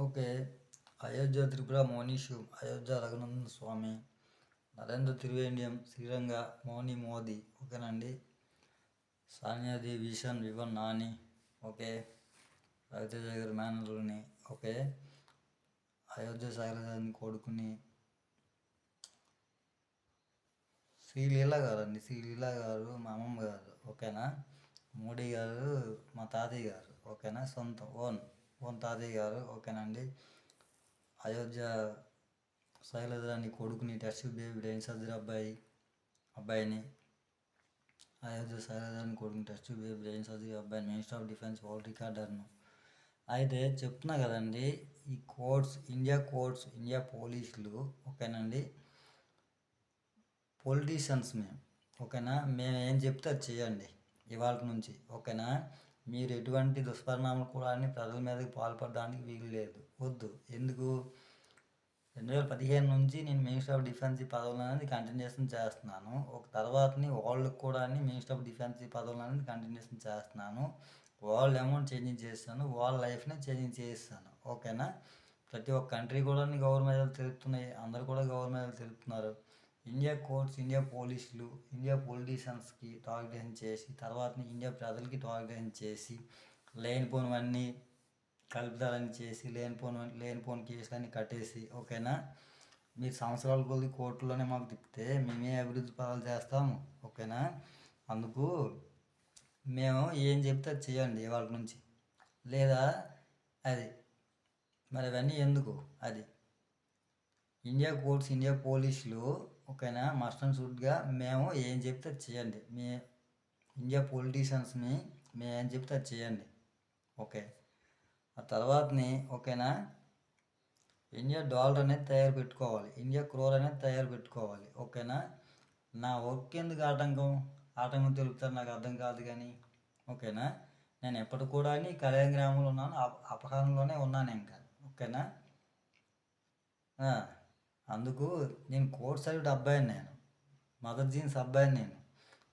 Okay. Ayodhya Tripura మోనీషు, Ayodhya Raghunandan స్వామి, నరేంద్ర త్రివేంద్యం, శ్రీరంగ మౌని మోదీ, ఓకేనండి. సానియాది vision వివన్ Nani, okay. Raviteja గారి మేనల్ని, okay. Ayodhya శైలజని కొడుకుని, శ్రీలీల గారు అండి. శ్రీలీల గారు మా అమ్మమ్మ గారు, ఓకేనా. మోడీ గారు మా తాతయ్య గారు, ఓకేనా. సొంత ఓన్ తాతయ్య గారు, ఓకేనండి. అయోధ్య శైలజని కొడుకుని టెస్ట్ బేబీ బ్రెయిన్ సర్జరీ అబ్బాయిని అయోధ్య శైలజని కొడుకుని టెస్ట్ బేబీ బ్రెయిన్ సర్జరీ అబ్బాయిని మినిస్టర్ ఆఫ్ డిఫెన్స్ వరల్డ్ రికార్డర్ను. అయితే చెప్తున్నా కదండి, ఈ ఇండియా పోలీసులు, ఓకేనండి, పొలిటీషియన్స్ మేము, ఓకేనా. మేము ఏం చెప్తే అది చేయండి ఇవాళ నుంచి, ఓకేనా. మీరు ఎటువంటి దుష్పరిణామాలు కూడా ప్రజల మీదకి పాల్పడడానికి వీలు లేదు, వద్దు. ఎందుకు 2015 నుంచి నేను మినిస్టర్ ఆఫ్ డిఫెన్స్ పదవులు అనేది కంటిన్యూషన్ చేస్తున్నాను. ఒక తర్వాతని వాళ్ళకి కూడా మినిస్టర్ ఆఫ్ డిఫెన్స్ పదవులు అనేది కంటిన్యూషన్ చేస్తున్నాను. వాళ్ళ అమౌంట్ చేంజింగ్ చేస్తాను, వాళ్ళ లైఫ్ని చేంజింగ్ చేస్తాను, ఓకేనా. ప్రతి ఒక్క కంట్రీ కూడా గవర్నమెంట్ తెలుపుతున్నాయి, అందరు కూడా గవర్నమెంట్ తెలుపుతున్నారు. ఇండియా కోర్ట్స్, ఇండియా పోలీసులు, ఇండియా పొలిటీషియన్స్కి టార్గెట్ చేసి తర్వాత ఇండియా ప్రజలకి టార్గెట్ చేసి లేనిపోనివన్నీ కలుపుదలని చేసి లేనిపోని కేసులన్నీ కట్టేసి, ఓకేనా. మీరు సంవత్సరాల కొద్ది కోర్టులోనే మాకు తిప్పితే మేమే అభివృద్ధి పదాలు చేస్తాము, ఓకేనా. అందుకు మేము ఏం చెప్తే అది చేయండి ఇవాళ నుంచి, లేదా అది మరి అవన్నీ ఎందుకు. అది ఇండియా కోర్ట్స్, ఇండియా పోలీసులు, ఓకేనా, మస్ట్ అండ్ షుడ్గా మేము ఏం చెప్తే అది చేయండి. ఇండియా పొలిటీషియన్స్ని మేము ఏం చెప్తే అది చేయండి, ఓకే. ఆ తర్వాతని, ఓకేనా, ఇండియా డాలర్ అనేది తయారు పెట్టుకోవాలి, ఇండియా క్రోర్ అనేది తయారు పెట్టుకోవాలి, ఓకేనా. నా వర్క్ ఎందుకు ఆటంకం తెలుపుతారు నాకు అర్థం కాదు కానీ, ఓకేనా. నేను ఎప్పటి కూడా కళ్యాణ గ్రామంలో ఉన్నాను, అపహరణలోనే ఉన్నాను ఇంకా, ఓకేనా. అందుకు నేను కోర్ట్ సర్టిఫికేట్ అబ్బాయిని, నేను మదర్ జీన్స్ అబ్బాయిని, నేను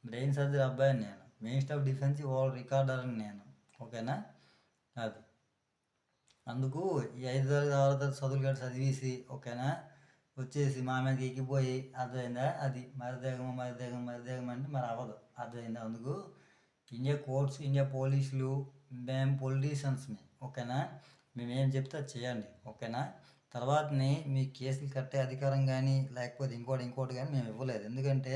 బ్రెయిన్ సర్జరీ అబ్బాయిని, నేను మినిస్టర్ ఆఫ్ డిఫెన్స్ వరల్డ్ రికార్డర్ని నేను, ఓకేనా. అది అందుకు ఈ 5 తరగతి 6 తరగతి చదువులు గట్రా చదివేసి, ఓకేనా, వచ్చేసి మా మీద ఎక్కిపోయి అర్థమైందా, అది మరిదేగం అంటే మరి అవ్వదు, అర్థమైందా. అందుకు ఇండియా కోర్ట్స్, ఇండియా పోలీసులు, మేము పొలిటీషియన్స్ని, ఓకేనా. మేమేం చెప్తే అది చేయండి, ఓకేనా. తర్వాతని మీ కేసులు కట్టే అధికారం కానీ లేకపోతే ఇంకోటి కానీ మేము ఇవ్వలేదు. ఎందుకంటే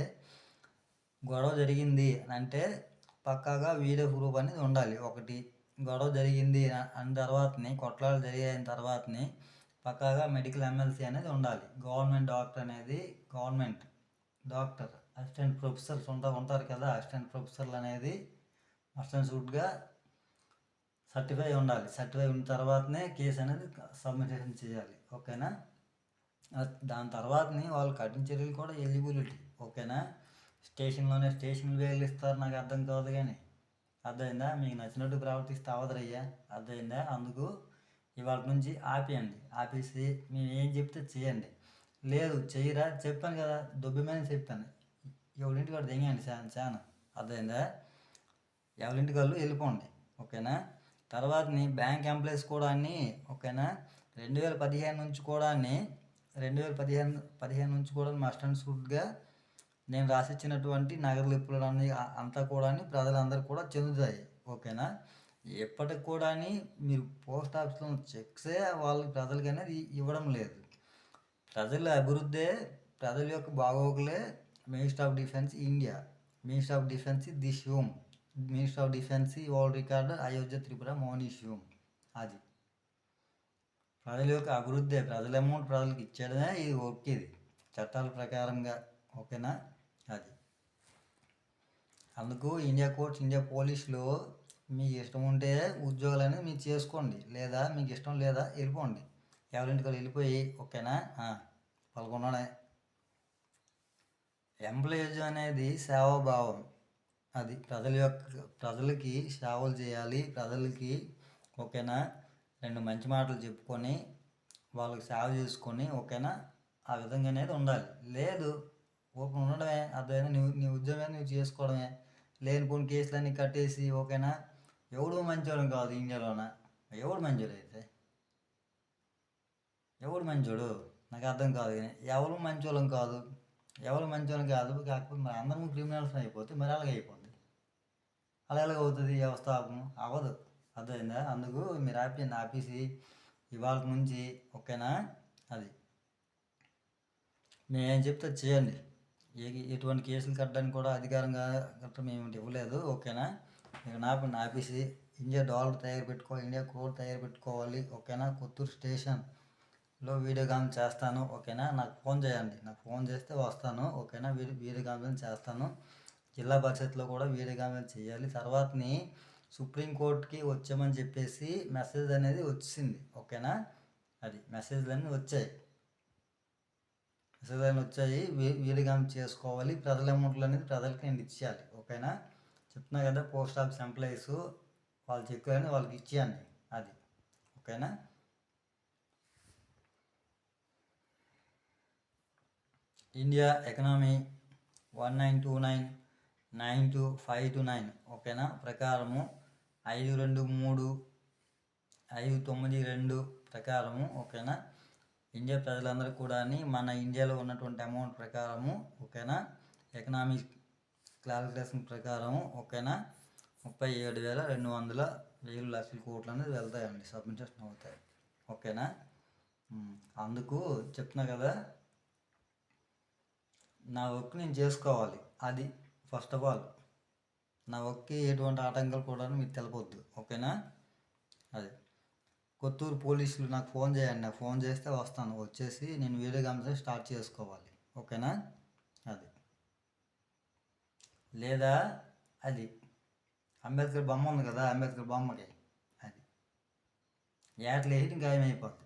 గొడవ జరిగింది అంటే పక్కాగా వీడియో ప్రూఫ్ అనేది ఉండాలి. ఒకటి గొడవ జరిగింది అన్న తర్వాతని, కొట్లాలు జరిగిన తర్వాతని పక్కాగా మెడికల్ ఎమ్మెల్సీ అనేది ఉండాలి. గవర్నమెంట్ డాక్టర్ అసిస్టెంట్ ప్రొఫెసర్స్ ఉంటారు కదా, అసిస్టెంట్ ప్రొఫెసర్లు అనేది మస్ట్ అండ్ షుడ్గా సర్టిఫై ఉండాలి. సర్టిఫై ఉన్న తర్వాతనే కేసు అనేది సబ్మిషన్ చేయాలి, ఓకేనా. దాని తర్వాతని వాళ్ళు కఠిన చర్యలు కూడా ఎలిజిబిలిటీ, ఓకేనా. స్టేషన్ వేలు ఇస్తారు, నాకు అర్థం కాదు కానీ, అర్థమైందా. మీకు నచ్చినట్టు ప్రవర్తిస్తే అవదరయ్యా, అర్థమైందా. అందుకు ఇవాళ నుంచి ఆపేసి మేము ఏం చెప్తే చేయండి. లేదు చెయ్యరా, చెప్పాను కదా, దొబ్బిమని చెప్పాను. ఎవరింటికి వాడు తెంగండి చాలా, అర్థమైందా. ఎవరింటికి వాళ్ళు వెళ్ళిపోండి, ఓకేనా. తర్వాతని బ్యాంక్ ఎంప్లాయీస్ కూడా ఓకేనా, 2015 నుంచి కూడా 2015 నుంచి కూడా మస్ట్ అండ్ షుడ్గా నేను రాసిచ్చినటువంటి నగదు లిప్పులన్నీ అంతా కూడా ప్రజలందరూ కూడా చెందుతాయి, ఓకేనా. ఎప్పటికి కూడా మీరు పోస్ట్ ఆఫీస్లో చెక్సే వాళ్ళు ప్రజలకి అనేది ఇవ్వడం లేదు. ప్రజల అభివృద్ధే, ప్రజల యొక్క బాగోగులే minister of defence India, minister of defence this home, minister of defence world recorder Ayodhya Tripura Monish. అది ప్రజల యొక్క అభివృద్ధి, ప్రజల అమౌంట్ ప్రజలకు ఇచ్చేయడమే ఇది వర్క్, ఇది చట్టాల ప్రకారంగా, ఓకేనా. అది అందుకు ఇండియా కోర్ట్స్, ఇండియా పోలీసులు మీకు ఇష్టం ఉంటే ఉద్యోగాలు అనేది మీరు చేసుకోండి, లేదా మీకు ఇష్టం లేదా వెళ్ళిపోండి, ఎవరింటికి వెళ్ళిపోయి, ఓకేనా. పలుకున్నానే ఎంప్లాయీజ్ అనేది సేవాభావం, అది ప్రజలకి సేవలు చేయాలి, ప్రజలకి, ఓకేనా, 2 మంచి మాటలు చెప్పుకొని వాళ్ళకి సేవ చేసుకొని, ఓకేనా, ఆ విధంగా అనేది ఉండాలి. లేదు ఉండడమే, అర్థమైనా నీ ఉద్యోగం నువ్వు చేసుకోవడమే, లేనిపోని కేసులన్నీ కట్టేసి, ఓకేనా. ఎవడు మంచోడు కాదు ఇండియాలోన, ఎవడు మంచోడు అయితే ఎవడు మంచోడు నాకు అర్థం కాదు. కానీ ఎవరు మంచోళ్ళం కాదు, ఎవరు మంచోళ్ళం కాదు. కాకపోతే మరి అందరం క్రిమినల్స్ అయిపోతే మరి అలాగే అయిపోద్ది. అలా ఎలాగ అవుతుంది వ్యవస్థాపకం? అవ్వదు. అర్థమైందా? అందుకు మీరు ఆపేసి ఇవాళ నుంచి ఓకేనా. అది మేమేం చెప్తే చేయండి. ఎటువంటి కేసులు కట్టడానికి కూడా అధికారంగా గట్రా మేము ఇవ్వలేదు. ఓకేనా. మీరు ఆపేసి ఇండియా డాలర్ తయారు పెట్టుకోవాలి, ఇండియా కోడ్ తయారు పెట్టుకోవాలి. ఓకేనా. కొత్తూరు స్టేషన్లో వీడియో కాల్ చేస్తాను. ఓకేనా. నాకు ఫోన్ చేయండి, నాకు ఫోన్ చేస్తే వస్తాను. ఓకేనా. వీడియో కాన్ఫరెన్స్ చేస్తాను. జిల్లా పరిషత్లో కూడా వీడియో కాన్ఫరెన్స్ చేయాలి. తర్వాతని సుప్రీంకోర్టుకి వచ్చామని చెప్పేసి మెసేజ్ అనేది వచ్చింది. ఓకేనా. అది మెసేజ్లు అన్నీ వచ్చాయి, వీడియో కాన్ఫరెన్స్ చేసుకోవాలి. ప్రజల అమౌంట్లు అనేది ప్రజలకి నేను ఇచ్చేయాలి. ఓకేనా. చెప్తున్నా కదా, పోస్ట్ ఆఫీస్ ఎంప్లాయీస్ వాళ్ళు చెక్కులని వాళ్ళకి ఇచ్చేయండి. అది ఓకేనా. ఇండియా ఎకనామీ 1929925229 ఓకేనా ప్రకారము 523592 ప్రకారము ఓకేనా. ఇండియా ప్రజలందరూ కూడా మన ఇండియాలో ఉన్నటువంటి అమౌంట్ ప్రకారము ఓకేనా, ఎకనామిక్ క్యాలిక్యులేషన్ ప్రకారము ఓకేనా 37,200 కోట్లు అనేది వెళ్తాయండి, సబ్మిషన్ అవుతాయి. ఓకేనా. అందుకు చెప్తున్నా కదా, నా వర్క్ నేను చేసుకోవాలి. అది ఫస్ట్ ఆఫ్ ఆల్ నా వర్క్కి ఎటువంటి ఆటంకాలు కూడా మీకు తెలపొద్దు. ఓకేనా. అది కొత్తూరు పోలీసులు నాకు ఫోన్ చేయండి, నాకు ఫోన్ చేస్తే వస్తాను. వచ్చేసి నేను వీడియో కాన్ఫరెన్స్ స్టార్ట్ చేసుకోవాలి. ఓకేనా. అది లేదా అది అంబేద్కర్ బొమ్మ ఉంది కదా, అంబేద్కర్ బొమ్మకి అది ఏటలు వేసి గాయమైపోద్ది.